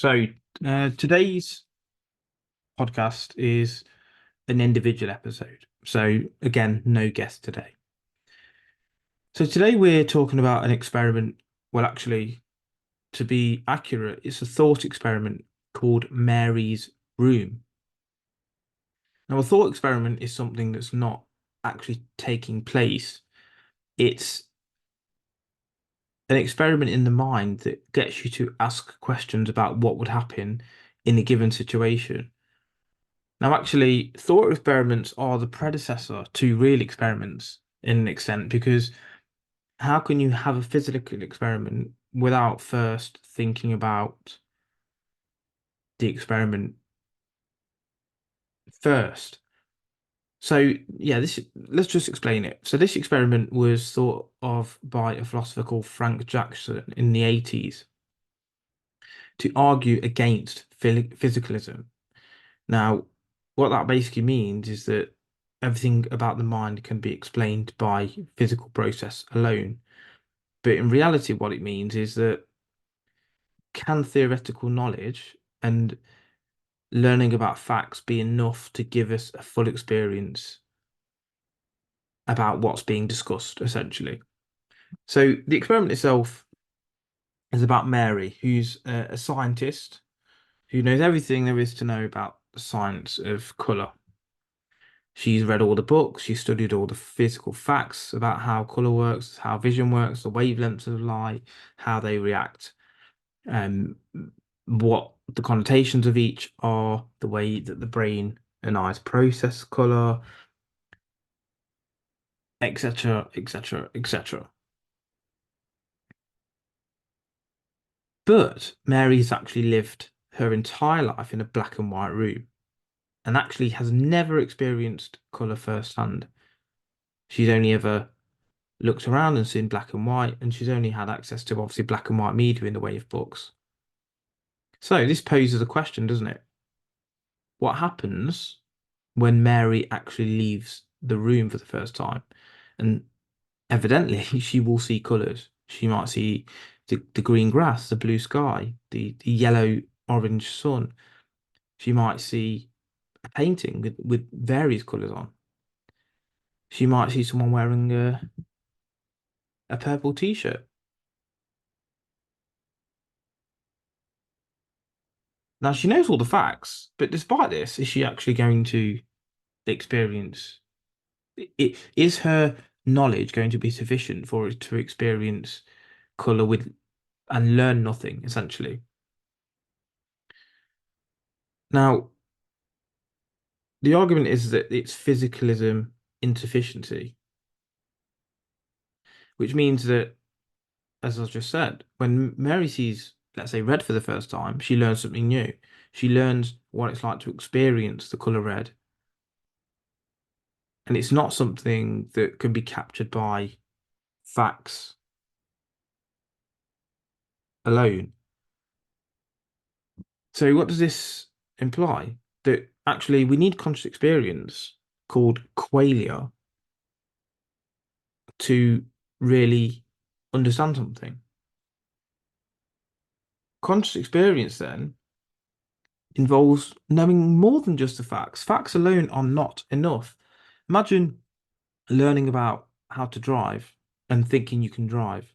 So, today's podcast is an individual episode. So, again, no guest today. So, today we're talking about an experiment. Well, actually, to be accurate, it's a thought experiment called Mary's Room. Now, a thought experiment is something that's not actually taking place, it's an experiment in the mind that gets you to ask questions about what would happen in a given situation. Now, actually, thought experiments are the predecessor to real experiments in an extent, because how can you have a physical experiment without first thinking about the experiment first? So, yeah, this let's just explain it. So, this experiment was thought of by a philosopher called Frank Jackson in the 80s to argue against physicalism. Now, what that basically means is that everything about the mind can be explained by physical process alone. But in reality, what it means is that can theoretical knowledge and learning about facts be enough to give us a full experience about what's being discussed, essentially? So the experiment itself is about Mary, who's a scientist who knows everything there is to know about the science of colour. She's read all the books, she studied all the physical facts about how color works, how vision works, the wavelengths of light, how they react, um, what the connotations of each are, the way that the brain and eyes process color, etc., etc., etc. But Mary's actually lived her entire life in a black and white room and actually has never experienced color firsthand. She's only ever looked around and seen black and white, and she's only had access to obviously black and white media in the way of books. So this poses a question, doesn't it? What happens when Mary actually leaves the room for the first time? And evidently, she will see colours. She might see the green grass, the blue sky, the yellow orange sun. She might see a painting with various colours on. She might see someone wearing a purple t-shirt. Now she knows all the facts, but despite this, is she actually going to experience is her knowledge going to be sufficient for her to experience color with and learn nothing, essentially? Now, the argument is that it's physicalism insufficiency, which means that, as I just said, when Mary sees, let's say, red for the first time, she learns something new. She learns what it's like to experience the color red. And it's not something that can be captured by facts alone. So what does this imply? That actually we need conscious experience called qualia to really understand something. Conscious experience then involves knowing more than just the facts. Facts alone are not enough. Imagine learning about how to drive and thinking you can drive.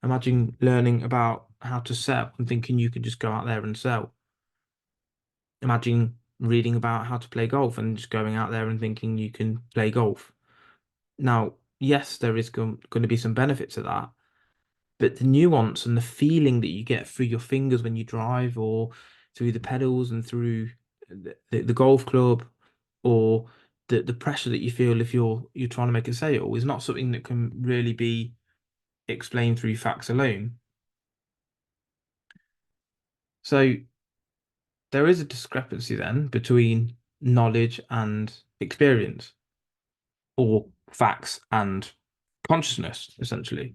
Imagine learning about how to sell and thinking you can just go out there and sell. Imagine reading about how to play golf and just going out there and thinking you can play golf. Now, yes, there is going to be some benefit to that, but the nuance and the feeling that you get through your fingers when you drive, or through the pedals and through the golf club, or the pressure that you feel if you're trying to make a sale, is not something that can really be explained through facts alone. So there is a discrepancy then between knowledge and experience, or facts and consciousness, essentially.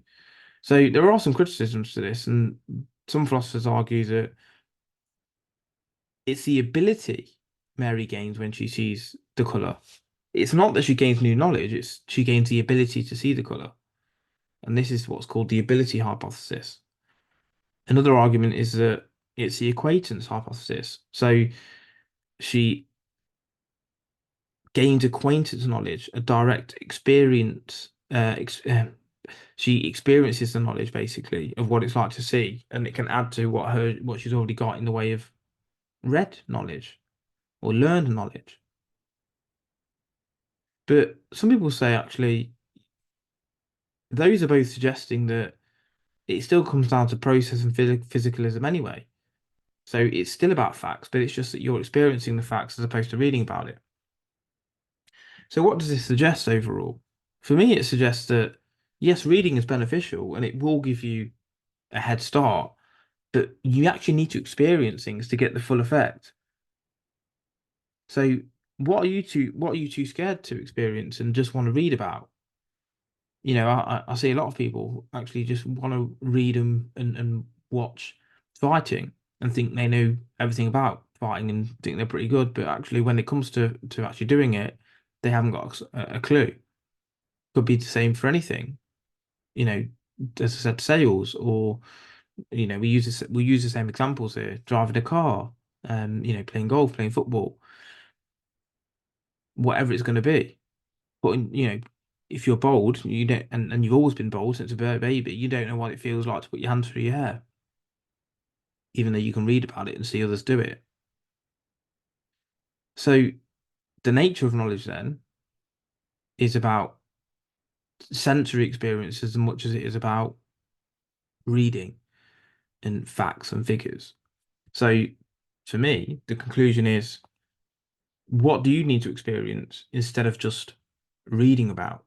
So there are some criticisms to this, and some philosophers argue that it's the ability Mary gains when she sees the colour. It's not that she gains new knowledge, it's she gains the ability to see the colour. And this is what's called the ability hypothesis. Another argument is that It's the acquaintance hypothesis. So she gains acquaintance knowledge, a direct experience. She experiences the knowledge basically of what it's like to see, and it can add to what she's already got in the way of read knowledge or learned knowledge. But some people say actually those are both suggesting that it still comes down to process and physicalism anyway. So it's still about facts, but it's just that you're experiencing the facts as opposed to reading about it. So what does this suggest overall? For me, it suggests that yes, reading is beneficial and it will give you a head start, but you actually need to experience things to get the full effect. So what are you too scared to experience and just want to read about? I see a lot of people actually just want to read and watch fighting and think they know everything about fighting and think they're pretty good, but actually when it comes to actually doing it, they haven't got a clue. Could be the same for anything, you know, as I said, sales or we use the same examples here, driving a car, playing golf, playing football, whatever it's going to be. But if you're bold, you don't, and you've always been bold since a baby, you don't know what it feels like to put your hand through your hair, even though you can read about it and see others do it. So the nature of knowledge then is about sensory experience as much as it is about reading and facts and figures. So for me, the conclusion is what do you need to experience instead of just reading about?